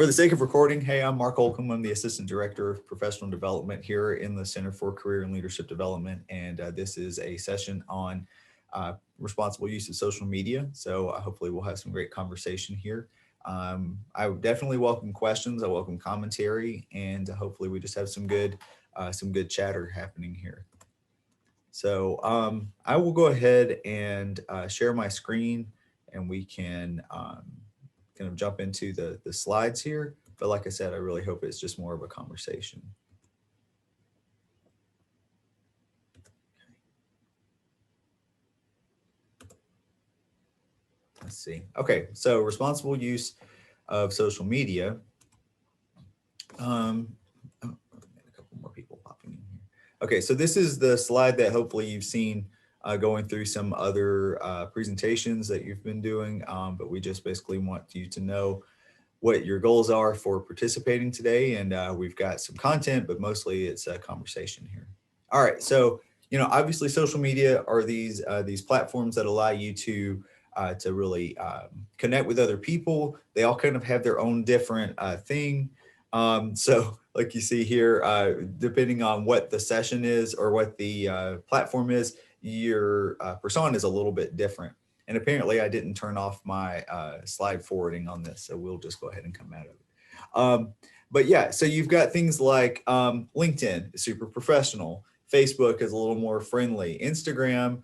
For the sake of recording, hey, I'm Mark Holcomb. I'm the Assistant Director of Professional Development here in the Center for Career and Leadership Development. And this is a session on responsible use of social media. So hopefully we'll have some great conversation here. I would definitely welcome questions. I welcome commentary, and hopefully we just have some good chatter happening here. So I will go ahead and share my screen, and we can kind of jump into the slides here. But like I said, I really hope it's just more of a conversation. Let's see. Okay, so responsible use of social media. A couple more people popping in here. Okay, so this is the slide that hopefully you've seen going through some other presentations that you've been doing, but we just basically want you to know what your goals are for participating today. And we've got some content, but mostly it's a conversation here. All right, so obviously social media are these platforms that allow you to really connect with other people. They all kind of have their own different thing. So like you see here, depending on what the session is or what the platform is, your persona is a little bit different. And apparently I didn't turn off my slide forwarding on this, so we'll just go ahead and come out of it. But yeah, so you've got things like LinkedIn, super professional. Facebook is a little more friendly. Instagram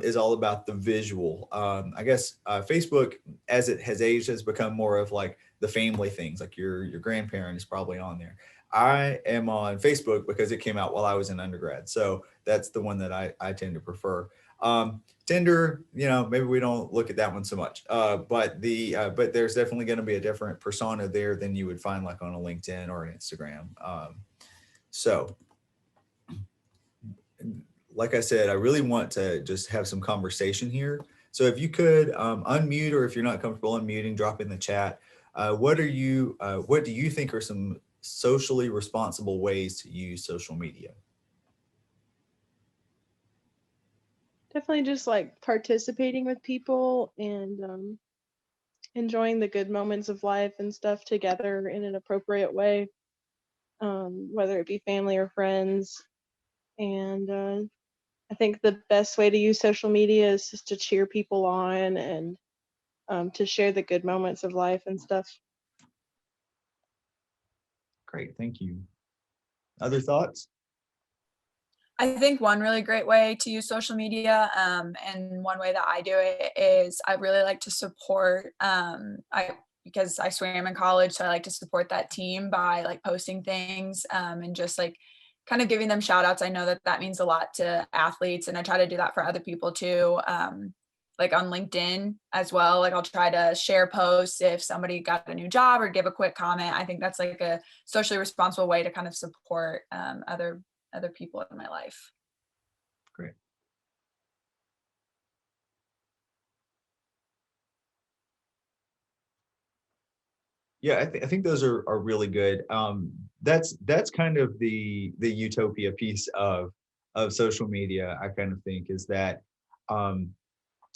is all about the visual. I guess Facebook, as it has aged, has become more of like the family things, like your grandparent is probably on there. I am on Facebook because it came out while I was in undergrad. So that's the one that I tend to prefer. Tinder, maybe we don't look at that one so much, but there's definitely going to be a different persona there than you would find like on a LinkedIn or an Instagram. So like I said, I really want to just have some conversation here. So if you could unmute, or if you're not comfortable unmuting, drop in the chat. What do you think are some socially responsible ways to use social media? Definitely just like participating with people and enjoying the good moments of life and stuff together in an appropriate way, whether it be family or friends. And I think the best way to use social media is just to cheer people on and to share the good moments of life and stuff. Great, thank you. Other thoughts? I think one really great way to use social media, and one way that I do it is I really like to support, because I swam in college, so I like to support that team by like posting things, and just like kind of giving them shout outs. I know that that means a lot to athletes, and I try to do that for other people too. Like on LinkedIn as well. Like I'll try to share posts if somebody got a new job or give a quick comment. I think that's like a socially responsible way to kind of support other people in my life. Great. Yeah, I think those are really good. That's kind of the utopia piece of social media. I kind of think is that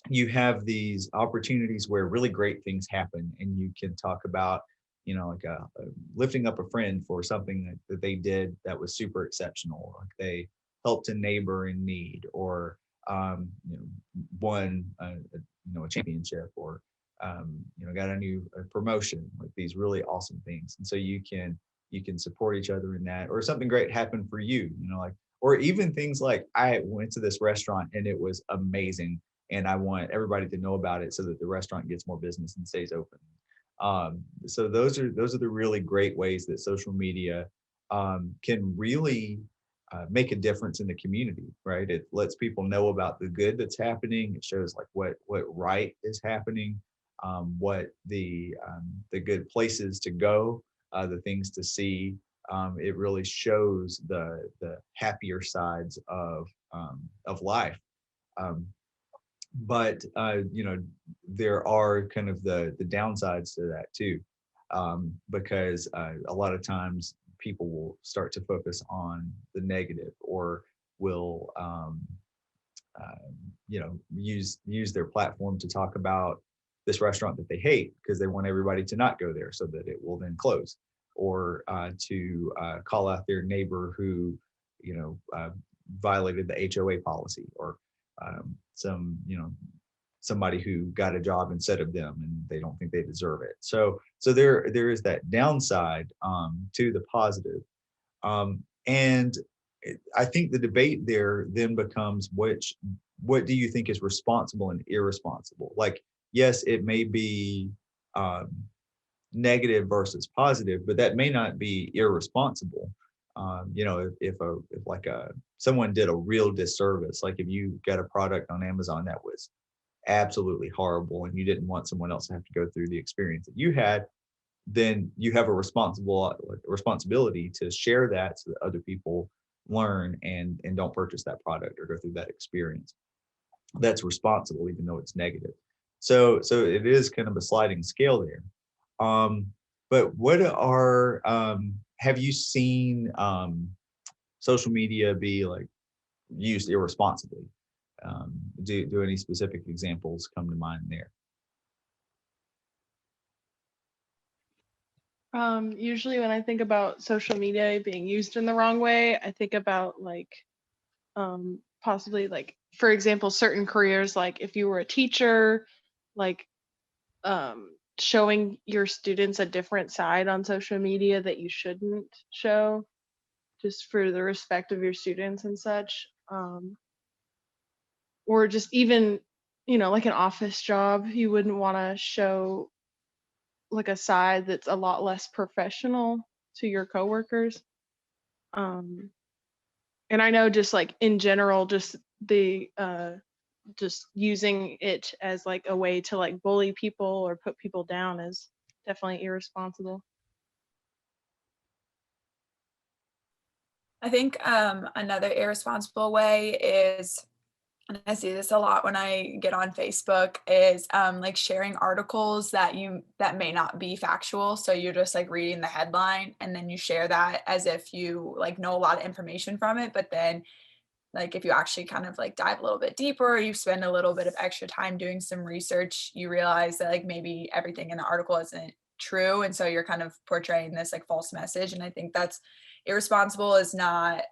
you have these opportunities where really great things happen, and you can talk about, like lifting up a friend for something that they did that was super exceptional, like they helped a neighbor in need, or won a championship, or got a new promotion, like these really awesome things. And so you can support each other in that, or something great happened for you, like, or even things like I went to this restaurant and it was amazing, and I want everybody to know about it so that the restaurant gets more business and stays open. So those are the really great ways that social media can really make a difference in the community, right? It lets people know about the good that's happening. It shows like what right is happening, what the good places to go, the things to see. It really shows the happier sides of life. Um, but there are kind of the downsides to that too, because a lot of times people will start to focus on the negative, or will use their platform to talk about this restaurant that they hate because they want everybody to not go there so that it will then close, or to call out their neighbor who, violated the HOA policy, or somebody who got a job instead of them and they don't think they deserve it. So there is that downside to the positive. And I think the debate there then becomes what do you think is responsible and irresponsible? Like, yes, it may be negative versus positive, but that may not be irresponsible. If someone did a real disservice, like if you got a product on Amazon that was absolutely horrible and you didn't want someone else to have to go through the experience that you had, then you have a responsibility to share that so that other people learn and don't purchase that product or go through that experience. That's responsible, even though it's negative. So it is kind of a sliding scale there. But what have you seen social media be like used irresponsibly? Do any specific examples come to mind there? Usually when I think about social media being used in the wrong way, I think about possibly, like, for example, certain careers, like if you were a teacher, like showing your students a different side on social media that you shouldn't show, just for the respect of your students and such. Or just even, like an office job, you wouldn't want to show like a side that's a lot less professional to your coworkers. Um, and I know, just like in general, just the just using it as like a way to like bully people or put people down is definitely irresponsible. I think another irresponsible way is, and I see this a lot when I get on Facebook, is like sharing articles that may not be factual. So you're just like reading the headline and then you share that as if you like know a lot of information from it. But then like if you actually kind of like dive a little bit deeper, or you spend a little bit of extra time doing some research, you realize that like maybe everything in the article isn't true. And so you're kind of portraying this like false message. And I think that's irresponsible, is not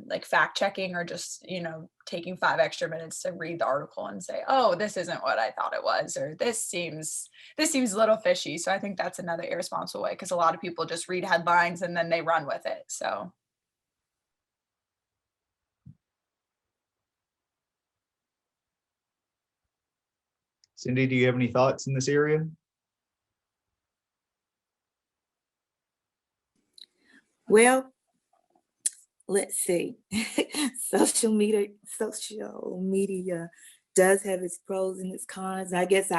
like fact checking, or just, taking 5 extra minutes to read the article and say, oh, this isn't what I thought it was, or this seems a little fishy. So I think that's another irresponsible way, because a lot of people just read headlines and then they run with it. So Cindy, do you have any thoughts in this area? Well, let's see. Social media does have its pros and its cons. I guess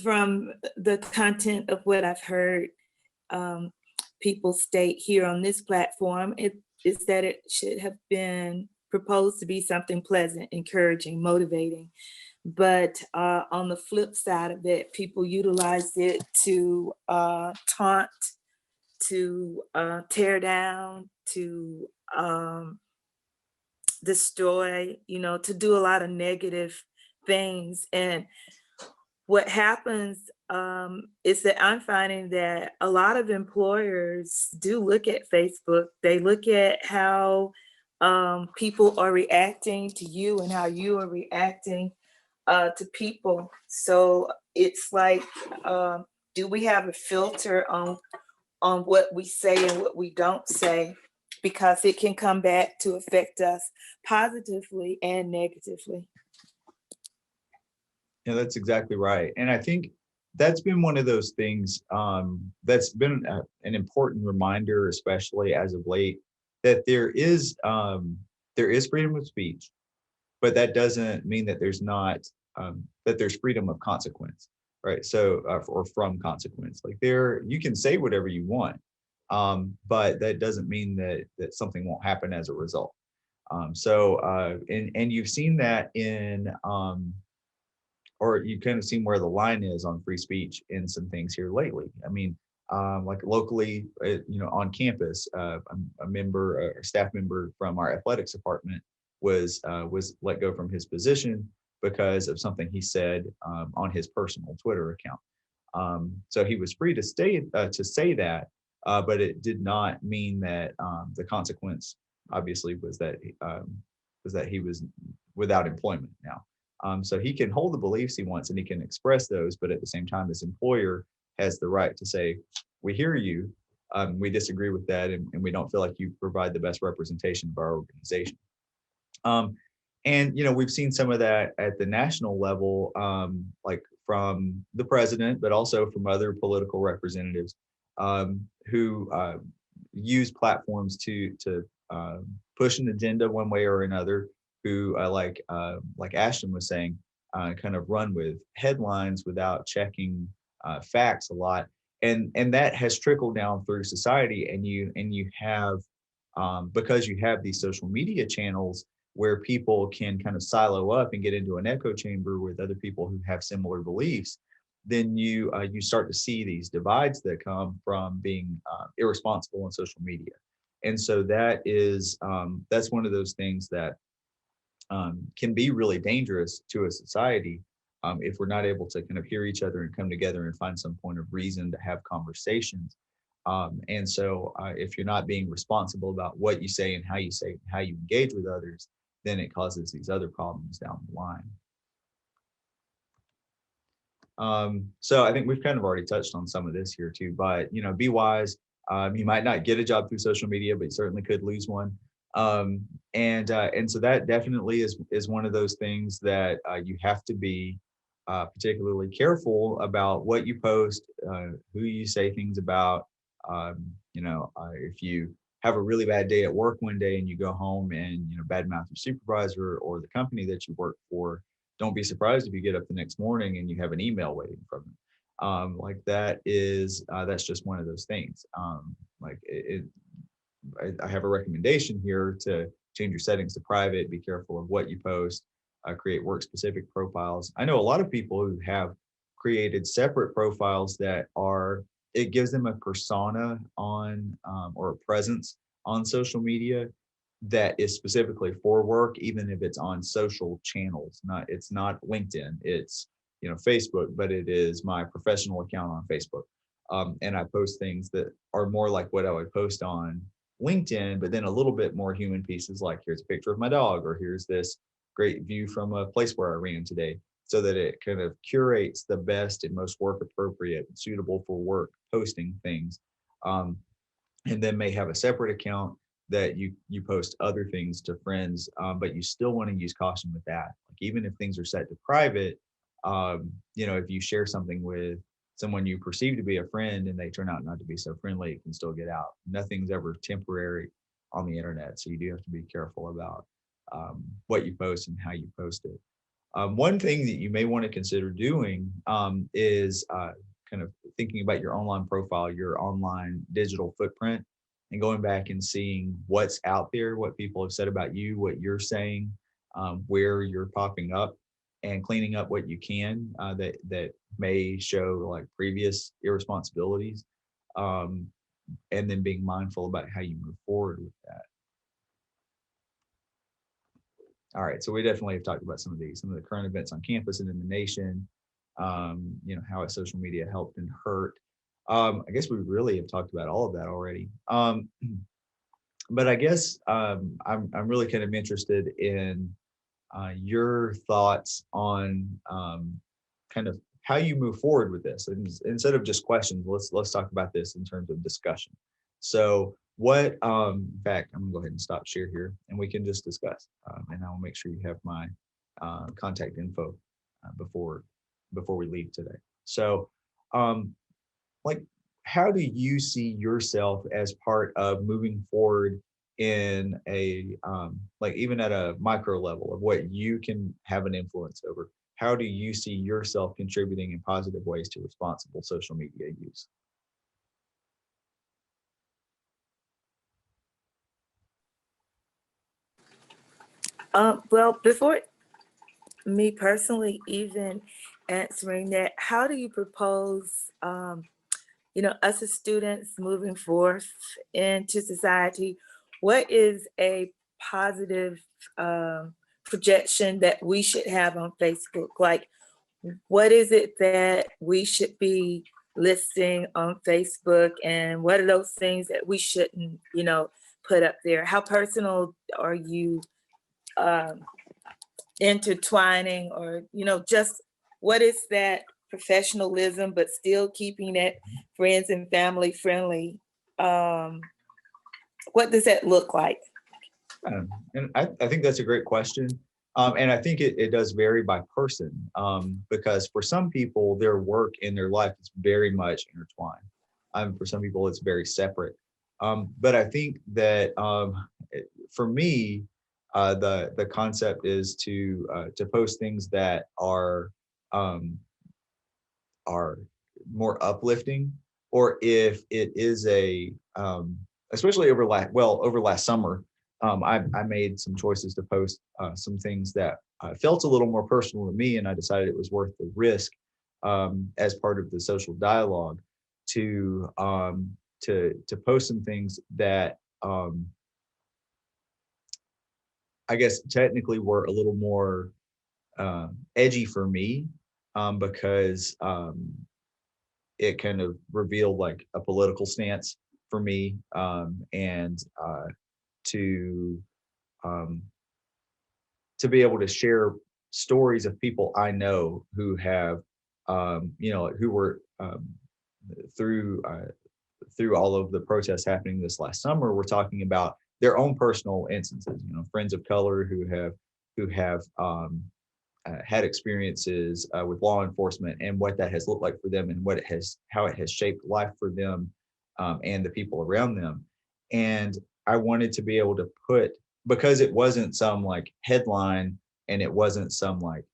from the content of what I've heard people state here on this platform, it is that it should have been proposed to be something pleasant, encouraging, motivating. But on the flip side of it, people utilized it to taunt, to tear down, to destroy, to do a lot of negative things. And what happens is that I'm finding that a lot of employers do look at Facebook. They look at how people are reacting to you and how you are reacting to people. So it's like, do we have a filter on what we say and what we don't say? Because it can come back to affect us positively and negatively. Yeah, that's exactly right. And I think that's been one of those things that's been an important reminder, especially as of late, that there is freedom of speech, but that doesn't mean that there's not that there's freedom of consequence, right? So or from consequence, like you can say whatever you want, but that doesn't mean that something won't happen as a result. And you've seen that in or you kind of seen where the line is on free speech in some things here lately. I mean, like locally, on campus, a member, a staff member from our athletics department was let go from his position because of something he said on his personal Twitter account. So he was free to say that, but it did not mean that the consequence obviously was that he was without employment now. So he can hold the beliefs he wants and he can express those, but at the same time, his employer has the right to say, "We hear you. We disagree with that, and we don't feel like you provide the best representation of our organization." And we've seen some of that at the national level, like from the president, but also from other political representatives who use platforms to push an agenda one way or another. Who like Ashton was saying, kind of run with headlines without checking facts a lot, and that has trickled down through society. And you have because you have these social media channels where people can kind of silo up and get into an echo chamber with other people who have similar beliefs, then you start to see these divides that come from being irresponsible on social media. And so that's one of those things that can be really dangerous to a society if we're not able to kind of hear each other and come together and find some point of reason to have conversations. And so if you're not being responsible about what you say and how you say it, and how you engage with others, then it causes these other problems down the line. So I think we've kind of already touched on some of this here too, but be wise. You might not get a job through social media, but you certainly could lose one. And so that definitely is one of those things that you have to be particularly careful about what you post, who you say things about. If you have a really bad day at work one day and you go home and badmouth your supervisor or the company that you work for, don't be surprised if you get up the next morning and you have an email waiting from them. Like that's just one of those things. I have a recommendation here to change your settings to private. Be careful of what you post. Create work specific profiles. I know a lot of people who have created separate profiles it gives them a persona on or a presence on social media that is specifically for work, even if it's on social channels. It's not LinkedIn, it's Facebook, but it is my professional account on Facebook. And I post things that are more like what I would post on LinkedIn, but then a little bit more human pieces, like here's a picture of my dog, or here's this great view from a place where I ran today, so that it kind of curates the best and most work appropriate, suitable for work posting things. And then may have a separate account that you post other things to friends, but you still want to use caution with that. Like even if things are set to private, if you share something with someone you perceive to be a friend and they turn out not to be so friendly, it can still get out. Nothing's ever temporary on the internet, so you do have to be careful about what you post and how you post it. One thing that you may want to consider doing is kind of thinking about your online profile, your online digital footprint, and going back and seeing what's out there, what people have said about you, what you're saying, where you're popping up, and cleaning up what you can that may show like previous irresponsibilities, and then being mindful about how you move forward with that. All right, so we definitely have talked about some of the current events on campus and in the nation, how has social media helped and hurt. I guess we really have talked about all of that already. But I guess I'm really kind of interested in your thoughts on kind of how you move forward with this. And instead of just questions, let's talk about this in terms of discussion. So what, in fact, I'm gonna go ahead and stop share here and we can just discuss. And I will make sure you have my contact info before we leave today. So how do you see yourself as part of moving forward in a even at a micro level of what you can have an influence over? How do you see yourself contributing in positive ways to responsible social media use? Well, before me personally even answering that, how do you propose, us as students moving forth into society, what is a positive projection that we should have on Facebook? Like, what is it that we should be listing on Facebook, and what are those things that we shouldn't, put up there? How personal are you intertwining, or, just what is that professionalism, but still keeping it friends and family friendly? What does that look like? And I think that's a great question. And I think it does vary by person, because for some people, their work and their life is very much intertwined. For some people, it's very separate. But I think that for me, the concept is to post things that are more uplifting, or if it is especially over last summer, I made some choices to post some things that felt a little more personal to me, and I decided it was worth the risk, as part of the social dialogue, to post some things that I guess technically were a little more edgy for me, because it kind of revealed like a political stance for me, and to um, to be able to share stories of people I know who have, who were through all of the protests happening this last summer. We're talking about their own personal instances, friends of color who have had experiences with law enforcement, and what that has looked like for them, and how it has shaped life for them, and the people around them. And I wanted to be able to because it wasn't some like headline, and it wasn't some like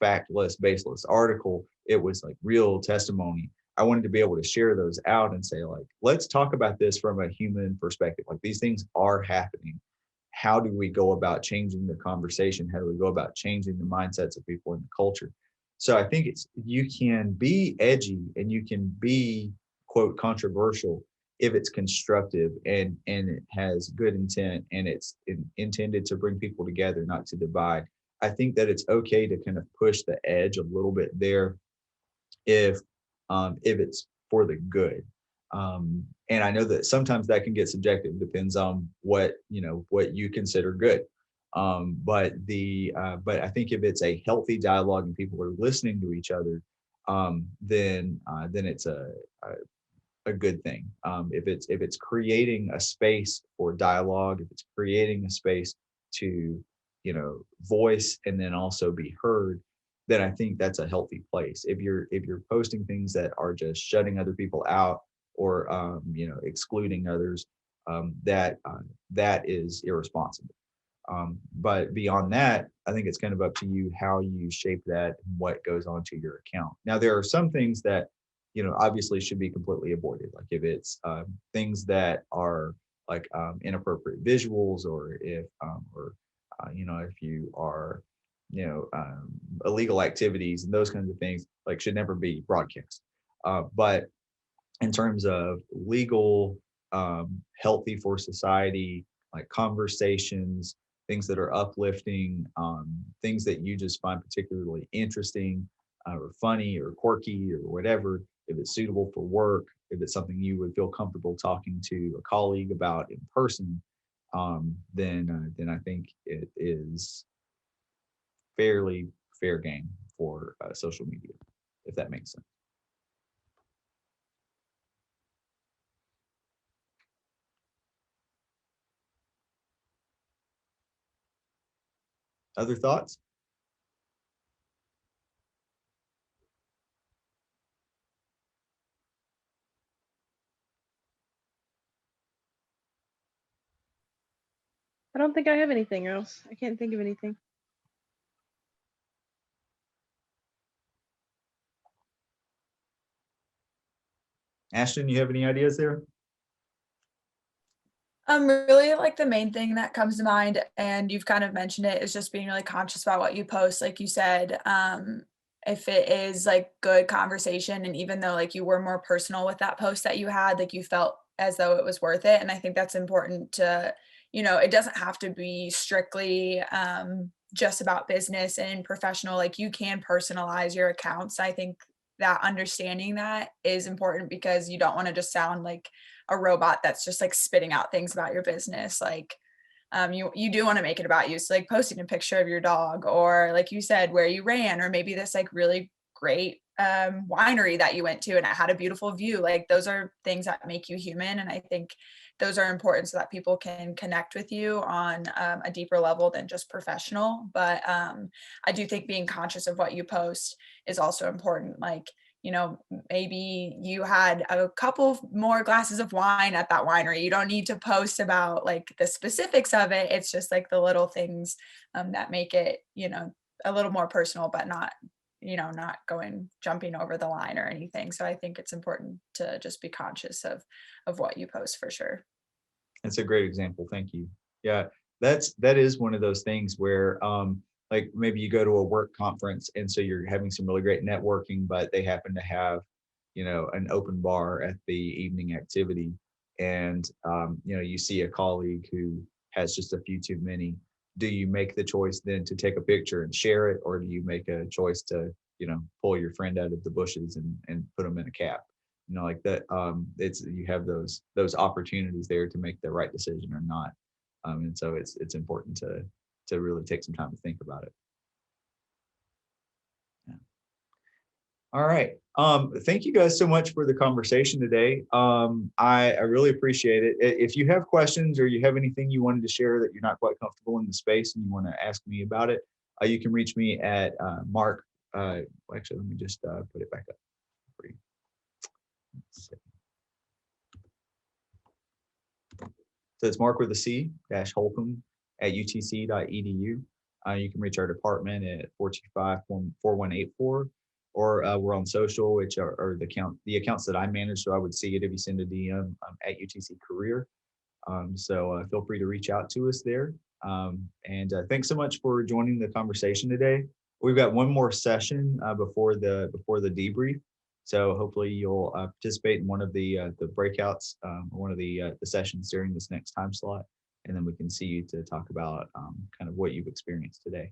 factless, baseless article. It was like real testimony. I wanted to be able to share those out and say, like, let's talk about this from a human perspective. Like, these things are happening. How do we go about changing the conversation? How do we go about changing the mindsets of people in the culture? So I think you can be edgy and you can be, quote, controversial, if it's constructive and it has good intent, and it's intended to bring people together, not to divide. I think that it's okay to kind of push the edge a little bit there, if it's for the good. And I know that sometimes that can get subjective, depends on what you consider good. But I think if it's a healthy dialogue and people are listening to each other, then it's a good thing. If it's creating a space for dialogue, if it's creating a space to voice and then also be heard, then I think that's a healthy place. If you're posting things that are just shutting other people out, or excluding others, that is irresponsible. But beyond that, I think it's kind of up to you how you shape that and what goes onto your account. Now, there are some things that obviously should be completely avoided. Like if it's things that are like inappropriate visuals, or if you are illegal activities and those kinds of things, like, should never be broadcast. But in terms of legal, healthy for society, like conversations, things that are uplifting, things that you just find particularly interesting, or funny or quirky or whatever, if it's suitable for work, if it's something you would feel comfortable talking to a colleague about in person, then I think it is fairly fair game for social media, if that makes sense. Other thoughts? I don't think I have anything else. I can't think of anything. Ashton, you have any ideas there? Really, like, the main thing that comes to mind, and you've kind of mentioned it, is just being really conscious about what you post. Like you said, if it is like good conversation, and even though like you were more personal with that post that you had, like you felt as though it was worth it. And I think that's important to you know, it doesn't have to be strictly just about business and professional. Like you can personalize your accounts. I think that understanding that is important because you don't want to just sound like a robot that's just like spitting out things about your business. Like you do want to make it about you. So like posting a picture of your dog, or like you said, where you ran, or maybe this like really great winery that you went to and it had a beautiful view. Like those are things that make you human. And I think those are important so that people can connect with you on a deeper level than just professional. But I do think being conscious of what you post is also important. Like, you know, maybe you had a couple more glasses of wine at that winery. You don't need to post about like the specifics of it. It's just like the little things that make it, you know, a little more personal, but not, you know, not jumping over the line or anything. So I think it's important to just be conscious of what you post for sure. That's a great example. Thank you. Yeah, that is one of those things where like maybe you go to a work conference and so you're having some really great networking, but they happen to have, you know, an open bar at the evening activity. And you know, you see a colleague who has just a few too many. Do you make the choice then to take a picture and share it, or do you make a choice to, you know, pull your friend out of the bushes and put them in a cap? You know, like that. It's, you have those opportunities there to make the right decision or not. And so it's important to really take some time to think about it. Yeah. All right. Thank you guys so much for the conversation today. I really appreciate it. If you have questions or you have anything you wanted to share that you're not quite comfortable in the space and you want to ask me about it, you can reach me at Mark. Actually, let me just put it back up for you. Let's see. So it's Mark with a C dash Holcomb at utc.edu. You can reach our department at 425-4184, or we're on social, which are the accounts that I manage. So I would see it if you send a DM at UTC Career. So feel free to reach out to us there. And thanks so much for joining the conversation today. We've got one more session before the debrief. So hopefully you'll participate in one of the breakouts, or one of the sessions during this next time slot, and then we can see you to talk about kind of what you've experienced today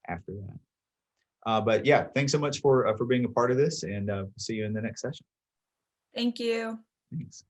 after that. But yeah, thanks so much for being a part of this, and see you in the next session. Thank you. Thanks.